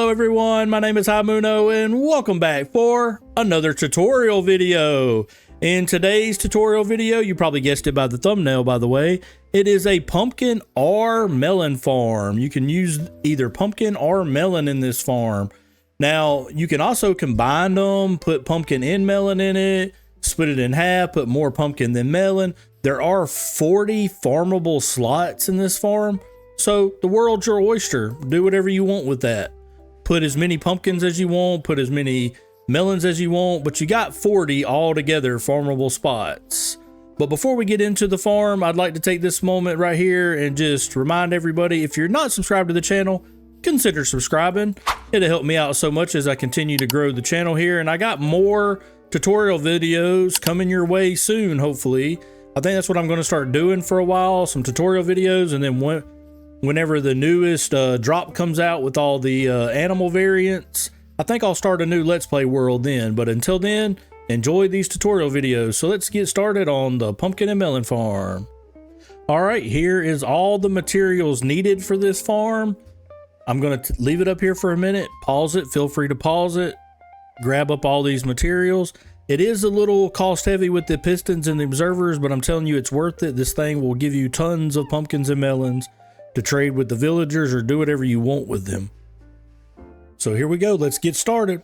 Hello everyone, my name is Haimuno and welcome back for another tutorial video. In today's tutorial video, you probably guessed it by the thumbnail by the way, it is a pumpkin or melon farm. You can use either pumpkin or melon in this farm. Now, you can also combine them, put pumpkin and melon in it, split it in half, put more pumpkin than melon. There are 40 farmable slots in this farm, so the world's your oyster. Do whatever you want with that. Put as many pumpkins as you want, put as many melons as you want, but you got 40 altogether farmable spots. But before we get into the farm, I'd like to take this moment right here and just remind everybody, if you're not subscribed to the channel, consider subscribing. It'll help me out so much as I continue to grow the channel here, and I got more tutorial videos coming your way soon, hopefully. I think that's what I'm going to start doing for a while, some tutorial videos, and then whenever the newest drop comes out with all the animal variants, I think I'll start a new Let's Play world then. But until then, enjoy these tutorial videos. So let's get started on the pumpkin and melon farm. All right, here is all the materials needed for this farm. I'm going to leave it up here for a minute, pause it, feel free to pause it, grab up all these materials. It is a little cost heavy with the pistons and the observers, but I'm telling you it's worth it. This thing will give you tons of pumpkins and melons to trade with the villagers or do whatever you want with them. So here we go, let's get started.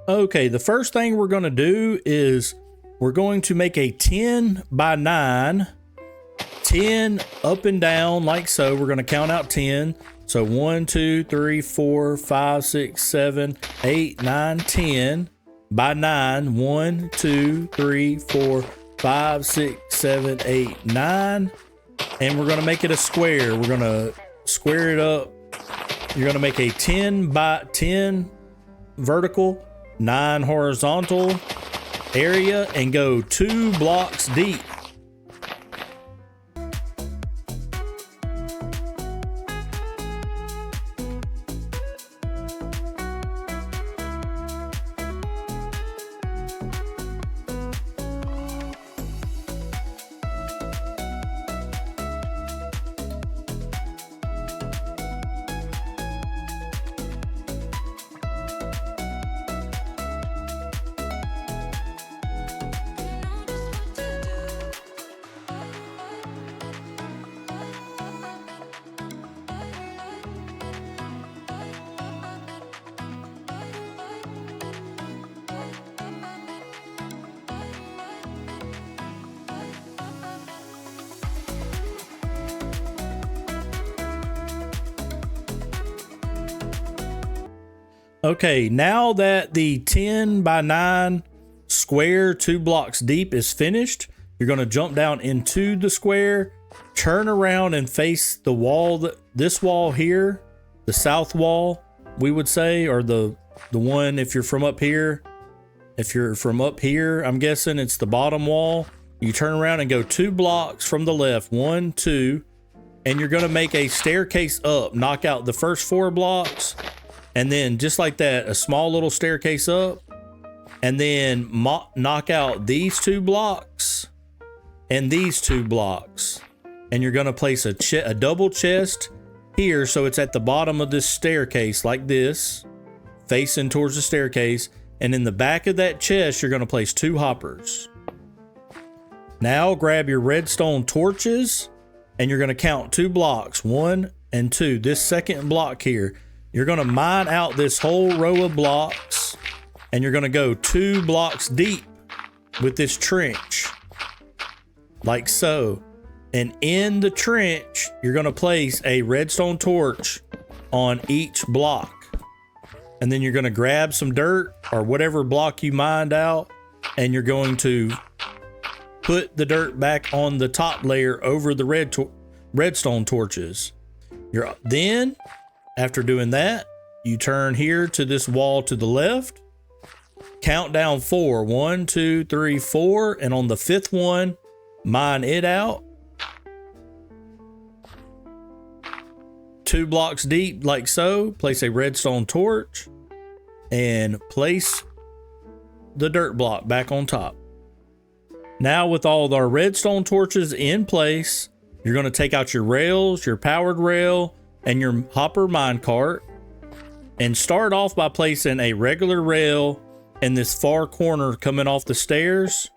Okay, the first thing we're going to do is we're going to make a 10 by 9, 10 up and down like so. We're going to count out 10. So 1, 2, 3, 4, 5, 6, 7, 8, 9, 10 by 9. 1, 2, 3, 4, 5, 6, 7, 8, 9. And we're going to make it a square. We're going to square it up. You're going to make a 10 by 10 vertical, 9 horizontal area and go 2 blocks deep. Okay, now that the 10 by 9 square 2 blocks deep is finished, you're going to jump down into the square, turn around and face the wall, this wall here, the south wall, we would say, or the one if you're from up here. If you're from up here, I'm guessing it's the bottom wall. You turn around and go 2 blocks from the left, 1, 2, and you're going to make a staircase up, knock out the first 4 blocks. And then just like that, a small little staircase up, and then knock out these 2 blocks and these 2 blocks. And you're going to place a double chest here. So it's at the bottom of this staircase like this, facing towards the staircase. And in the back of that chest, you're going to place 2 hoppers. Now grab your redstone torches and you're going to count 2 blocks, 1 and 2. This second block here. You're going to mine out this whole row of blocks and you're going to go 2 blocks deep with this trench like so. And in the trench, you're going to place a redstone torch on each block. And then you're going to grab some dirt or whatever block you mined out and you're going to put the dirt back on the top layer over the redstone torches. Then after doing that, you turn here to this wall to the left, count down 4, 1, 2, 3, 4, and on the 5th one, mine it out. 2 blocks deep like so, place a redstone torch and place the dirt block back on top. Now with all of our redstone torches in place, you're going to take out your rails, your powered rail, and your hopper minecart. And start off by placing a regular rail in this far corner coming off the stairs.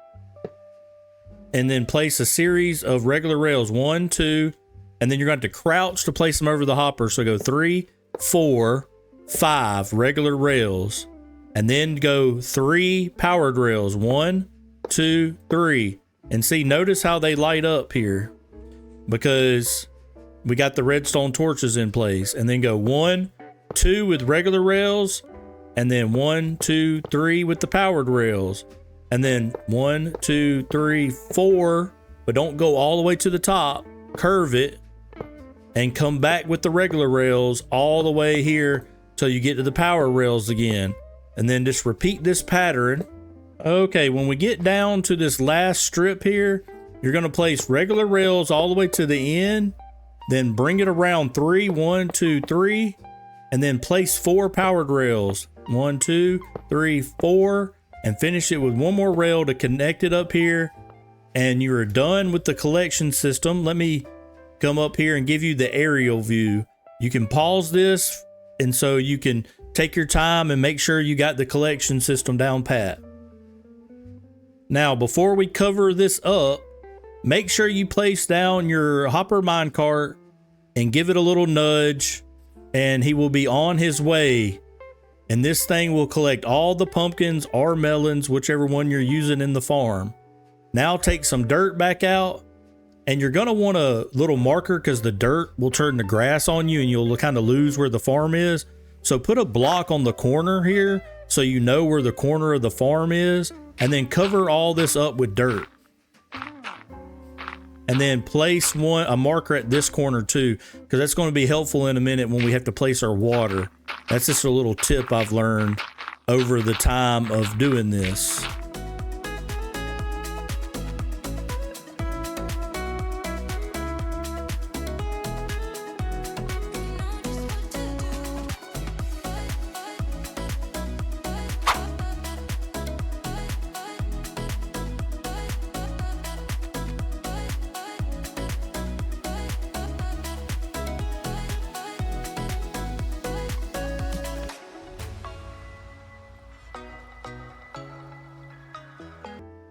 And then place a series of regular rails, 1, 2, and then you're going to have to crouch to place them over the hopper. So go 3, 4, 5 regular rails, and then go 3 powered rails, 1, 2, 3. And see, notice how they light up here because we got the redstone torches in place. And then go 1, 2 with regular rails, and then 1, 2, 3 with the powered rails, and then 1, 2, 3, 4, but don't go all the way to the top, curve it and come back with the regular rails all the way here till you get to the power rails again, and then just repeat this pattern. Okay, when we get down to this last strip here, you're going to place regular rails all the way to the end, then bring it around 3, 1, 2, 3, and then place 4 powered rails, 1, 2, 3, 4, and finish it with 1 more rail to connect it up here, and you're done with the collection system. Let me come up here and give you the aerial view. You can pause this, and so you can take your time and make sure you got the collection system down pat. Now, before we cover this up, make sure you place down your hopper minecart and give it a little nudge, and he will be on his way. And this thing will collect all the pumpkins or melons, whichever one you're using in the farm. Now take some dirt back out, and you're gonna want a little marker because the dirt will turn to grass on you and you'll kind of lose where the farm is. So put a block on the corner here so you know where the corner of the farm is, and then cover all this up with dirt. And then place a marker at this corner too, because that's going to be helpful in a minute when we have to place our water. That's just a little tip I've learned over the time of doing this.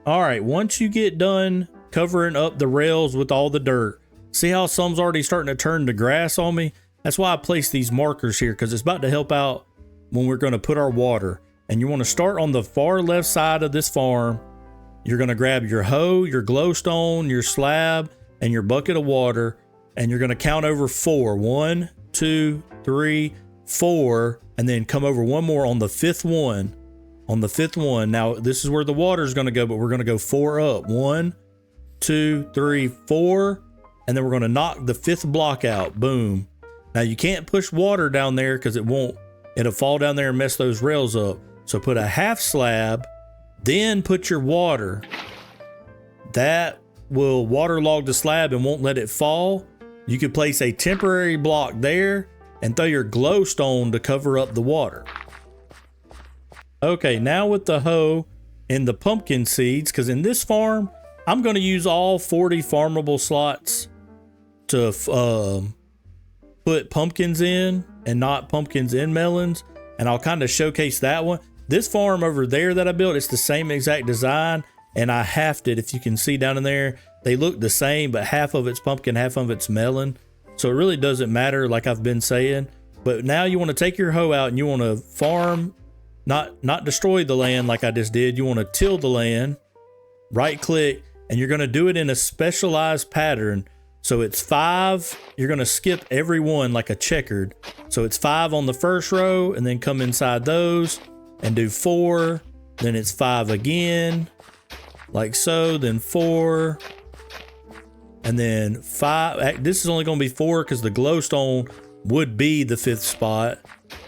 All right, once you get done covering up the rails with all the dirt, see how some's already starting to turn to grass on me? That's why I placed these markers here, because it's about to help out when we're going to put our water. And you want to start on the far left side of this farm. You're going to grab your hoe, your glowstone, your slab, and your bucket of water, and you're going to count over 4. 1, 2, 3, 4, and then come over 1 more on the 5th one. On the 5th one. Now, this is where the water is going to go, but we're going to go 4 up. 1, 2, 3, 4, and then we're going to knock the 5th block out. Boom. Now, you can't push water down there because it'll fall down there and mess those rails up. So put a half slab, then put your water. That will waterlog the slab and won't let it fall. You could place a temporary block there and throw your glowstone to cover up the water. Okay, now with the hoe and the pumpkin seeds, because in this farm, I'm going to use all 40 farmable slots to put pumpkins in and not pumpkins in melons, and I'll kind of showcase that one. This farm over there that I built, it's the same exact design, and I halved it. If you can see down in there, they look the same, but half of it's pumpkin, half of it's melon. So it really doesn't matter, like I've been saying. But now you want to take your hoe out and you want to farm. Not destroy the land like I just did. You want to till the land, right click, and you're going to do it in a specialized pattern. So it's 5. You're going to skip every one like a checkered. So it's 5 on the first row, and then come inside those and do 4. Then it's 5 again, like so, then 4, and then 5. This is only going to be 4 because the glowstone would be the 5th spot.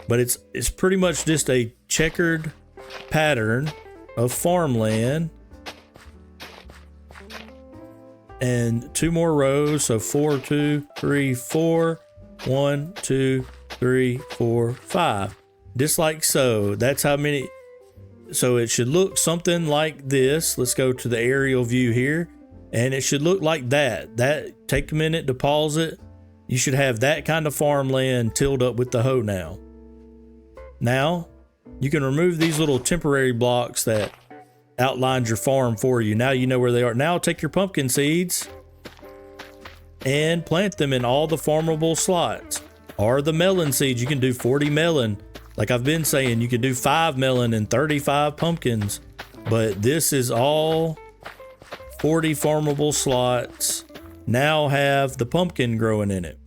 But it's pretty much just a checkered pattern of farmland. And 2 more rows. So 4, 2, 3, 4. 1, 2, 3, 4, 5. Just like so. That's how many. So it should look something like this. Let's go to the aerial view here. And it should look like that. Take a minute to pause it. You should have that kind of farmland tilled up with the hoe now. Now you can remove these little temporary blocks that outlined your farm for you. Now you know where they are. Now take your pumpkin seeds and plant them in all the farmable slots. Or the melon seeds, you can do 40 melon. Like I've been saying, you can do 5 melon and 35 pumpkins. But this is all 40 farmable slots. Now have the pumpkin growing in it.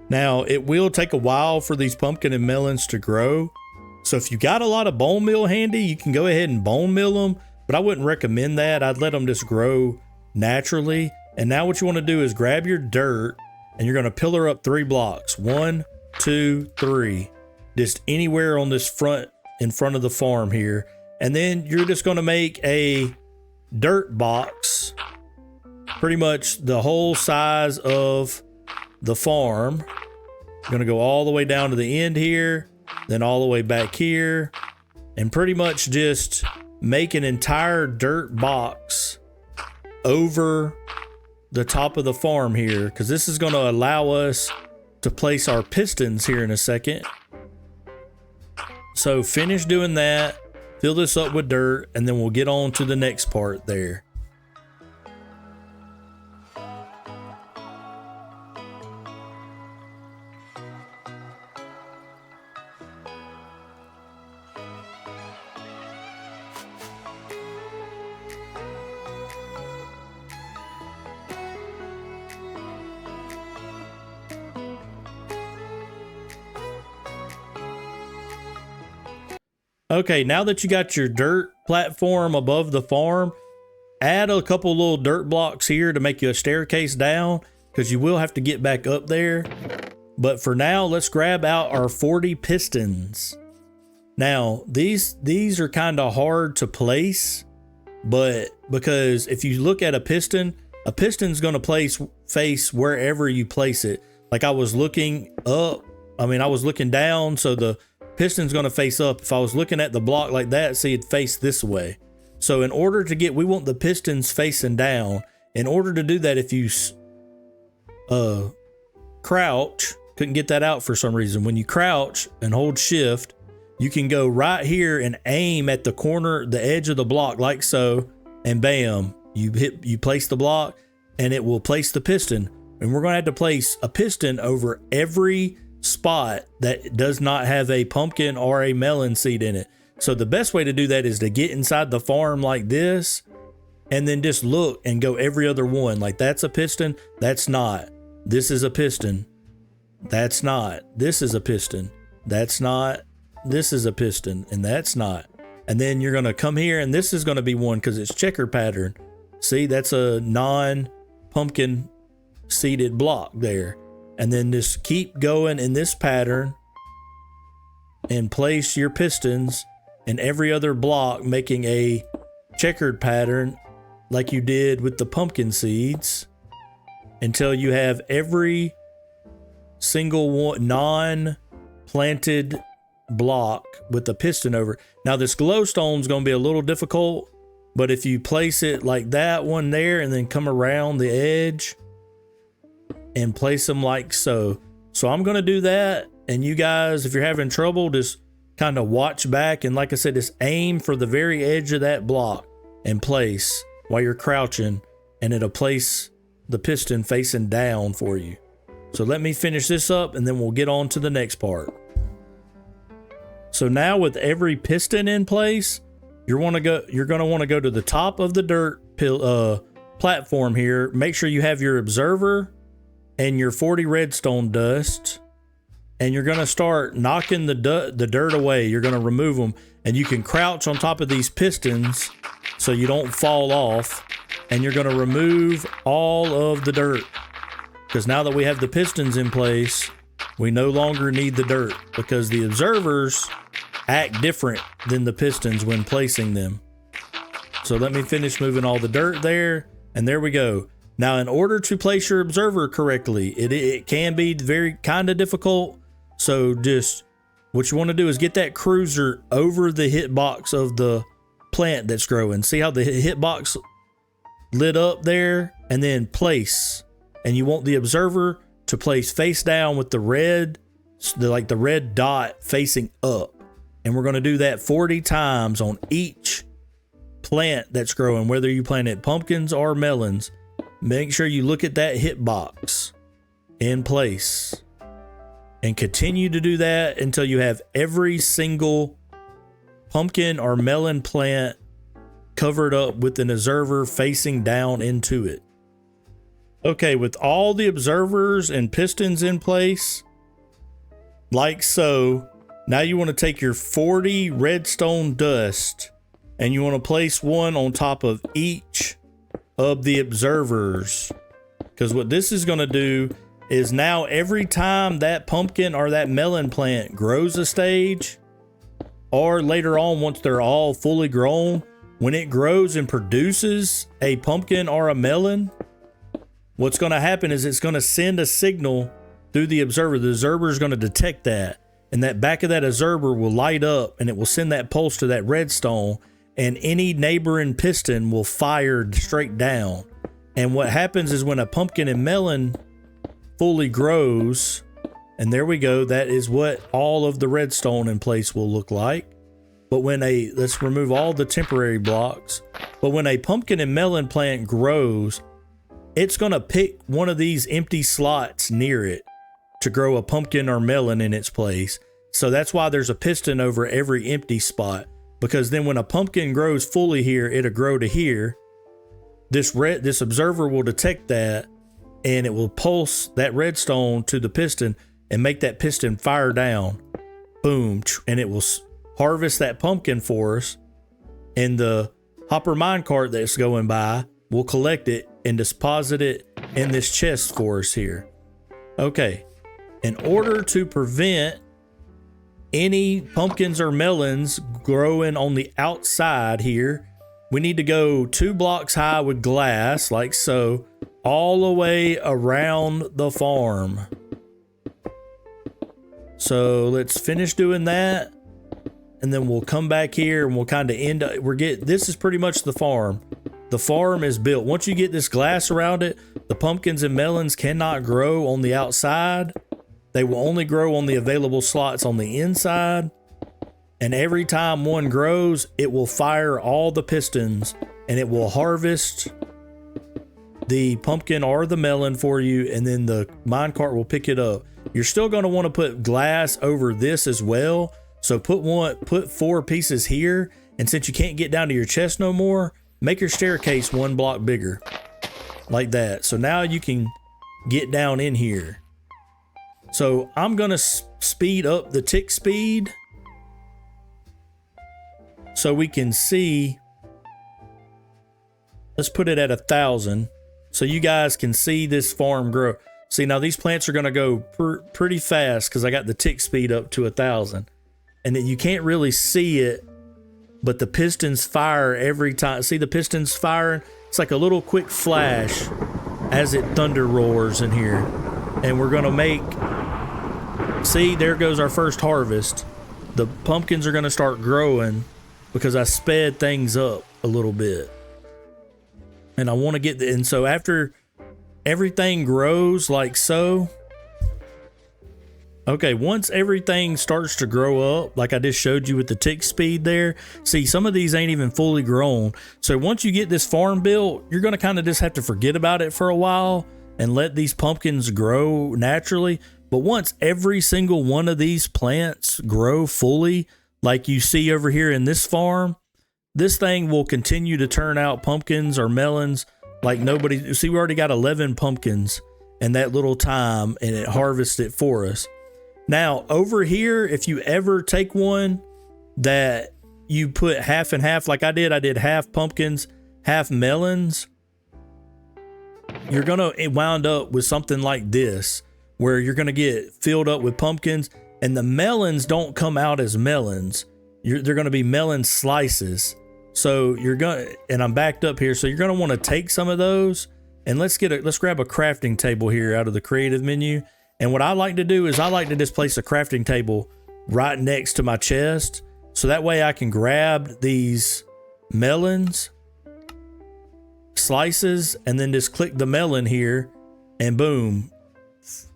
Now it will take a while for these pumpkin and melons to grow. So if you got a lot of bone meal handy, you can go ahead and bone meal them, but I wouldn't recommend that. I'd let them just grow naturally. And now what you want to do is grab your dirt and you're going to pillar up 3 blocks. 1, 2, 3. Just anywhere on this in front of the farm here. And then you're just going to make a dirt box, pretty much the whole size of the farm. You're going to go all the way down to the end here, then all the way back here, and pretty much just make an entire dirt box over the top of the farm here, because this is going to allow us to place our pistons here in a second. So finish doing that, fill this up with dirt, and then we'll get on to the next part there. Okay, now that you got your dirt platform above the farm, add a couple little dirt blocks here to make you a staircase down, because you will have to get back up there. But for now, let's grab out our 40 pistons. Now, these are kind of hard to place, but because if you look at a piston's going to face wherever you place it. Like I was looking up, I was looking down, so the piston's going to face up. If I was looking at the block like that, see, it'd face this way. So in order to we want the pistons facing down. In order to do that, if you crouch, couldn't get that out for some reason. When you crouch and hold shift, you can go right here and aim at the corner, the edge of the block like so, and bam, you place the block and it will place the piston. And we're going to have to place a piston over every spot that does not have a pumpkin or a melon seed in it. So the best way to do that is to get inside the farm like this and then just look and go every other one. Like that's a piston, that's not. This is a piston, that's not. This is a piston, that's not. This is a piston, and that's not. And then you're going to come here and this is going to be one because it's checker pattern. See, that's a non-pumpkin seeded block there. And then just keep going in this pattern and place your pistons in every other block, making a checkered pattern like you did with the pumpkin seeds until you have every single one non-planted block with the piston over. Now this glowstone is going to be a little difficult, but if you place it like that one there and then come around the edge and place them like so. So I'm going to do that. And you guys, if you're having trouble, just kind of watch back. And like I said, just aim for the very edge of that block and place while you're crouching, and it'll place the piston facing down for you. So let me finish this up and then we'll get on to the next part. So now with every piston in place, you're going to want to go to the top of the dirt platform here. Make sure you have your observer and your 40 redstone dust, and you're going to start knocking the dirt away. You're going to remove them, and you can crouch on top of these pistons so you don't fall off, and you're going to remove all of the dirt, because now that we have the pistons in place, we no longer need the dirt, because the observers act different than the pistons when placing them. So let me finish moving all the dirt there, and there we go. Now, in order to place your observer correctly, it can be very kind of difficult. So just what you want to do is get that cruiser over the hitbox of the plant that's growing. See how the hitbox lit up there? And then place. And you want the observer to place face down with the red like the red dot facing up. And we're going to do that 40 times on each plant that's growing, whether you planted pumpkins or melons. Make sure you look at that hitbox in place and continue to do that until you have every single pumpkin or melon plant covered up with an observer facing down into it. Okay, with all the observers and pistons in place, like so, now you want to take your 40 redstone dust and you want to place one on top of each of the observers. Because what this is going to do is now every time that pumpkin or that melon plant grows a stage, or later on once they're all fully grown, when it grows and produces a pumpkin or a melon, what's going to happen is it's going to send a signal through the observer. The observer is going to detect that, and that back of that observer will light up and it will send that pulse to that redstone, and any neighboring piston will fire straight down. And what happens is when a pumpkin and melon fully grows, and there we go, that is what all of the redstone in place will look like. But when let's remove all the temporary blocks. But when a pumpkin and melon plant grows, it's going to pick one of these empty slots near it to grow a pumpkin or melon in its place. So that's why there's a piston over every empty spot, because then when a pumpkin grows fully here, it'll grow to here. This observer will detect that, and it will pulse that redstone to the piston and make that piston fire down. Boom, and it will harvest that pumpkin for us, and the hopper minecart that's going by will collect it and deposit it in this chest for us here. Okay, in order to prevent any pumpkins or melons growing on the outside here, we need to go 2 blocks high with glass, like so, all the way around the farm. So let's finish doing that, and then we'll come back here and we'll kind of end up, this is pretty much the farm. The farm is built. Once you get this glass around it, the pumpkins and melons cannot grow on the outside. They will only grow on the available slots on the inside. And every time one grows, it will fire all the pistons and it will harvest the pumpkin or the melon for you, and then the minecart will pick it up. You're still going to want to put glass over this as well. So put 4 pieces here, and since you can't get down to your chest no more, make your staircase 1 block bigger, like that. So now you can get down in here. So I'm going to speed up the tick speed so we can see. Let's put it at 1,000 so you guys can see this farm grow. See, now these plants are going to go pretty fast because I got the tick speed up to 1,000. And then you can't really see it, but the pistons fire every time. See the pistons firing? It's like a little quick flash as it thunder roars in here. And we're going to make, see, there goes our first harvest. The pumpkins are going to start growing because I sped things up a little bit. And I want to get, and so after everything grows like so, okay, once everything starts to grow up, like I just showed you with the tick speed there, see, some of these ain't even fully grown. So once you get this farm built, you're going to kind of just have to forget about it for a while and let these pumpkins grow naturally. But once every single one of these plants grow fully, like you see over here in this farm, this thing will continue to turn out pumpkins or melons like nobody. See, we already got 11 pumpkins in that little time, and it harvests it for us. Now, over here, if you ever take one that you put half and half, like I did half pumpkins, half melons, you're going to wound up with something like this, where you're going to get filled up with pumpkins, and the melons don't come out as melons. They're going to be melon slices. So you're going to, and I'm backed up here, so you're going to want to take some of those, and let's grab a crafting table here out of the creative menu. And what I like to do is I like to just place a crafting table right next to my chest, so that way I can grab these melons slices and then just click the melon here and boom,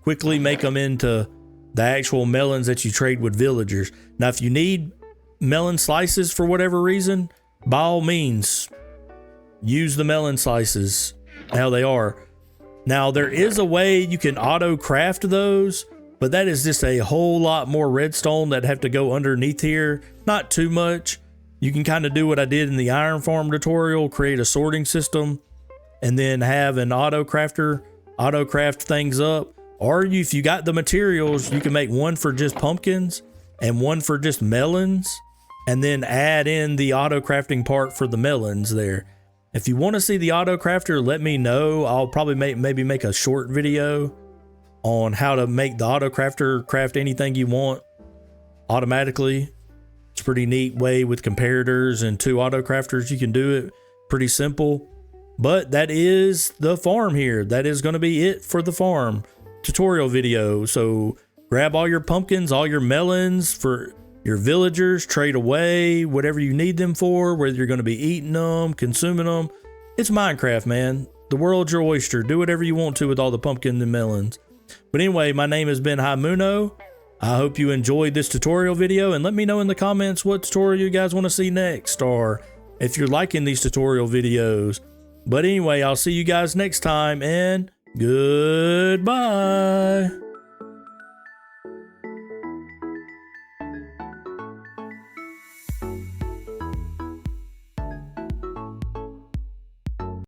quickly make them into the actual melons that you trade with villagers. Now, if you need melon slices for whatever reason, by all means, use the melon slices how they are. Now, there is a way you can auto craft those, but that is just a whole lot more redstone that have to go underneath here. Not too much. You can kind of do what I did in the iron farm tutorial, create a sorting system, and then have an auto crafter auto craft things up. Or if you got the materials, you can make one for just pumpkins and one for just melons, and then add in the auto crafting part for the melons there. If you want to see the auto crafter, let me know. I'll probably maybe make a short video on how to make the auto crafter craft anything you want automatically. It's a pretty neat way with comparators and 2 auto crafters. You can do it pretty simple. But that is the farm here. That is going to be it for the farm tutorial video. So grab all your pumpkins, all your melons for your villagers, trade away whatever you need them for, whether you're going to be eating them, consuming them. It's Minecraft, man. The world's your oyster. Do whatever you want to with all the pumpkins and melons. But anyway, my name has been Haimuno. I hope you enjoyed this tutorial video, and let me know in the comments what tutorial you guys want to see next, or if you're liking these tutorial videos. But anyway, I'll see you guys next time, and goodbye.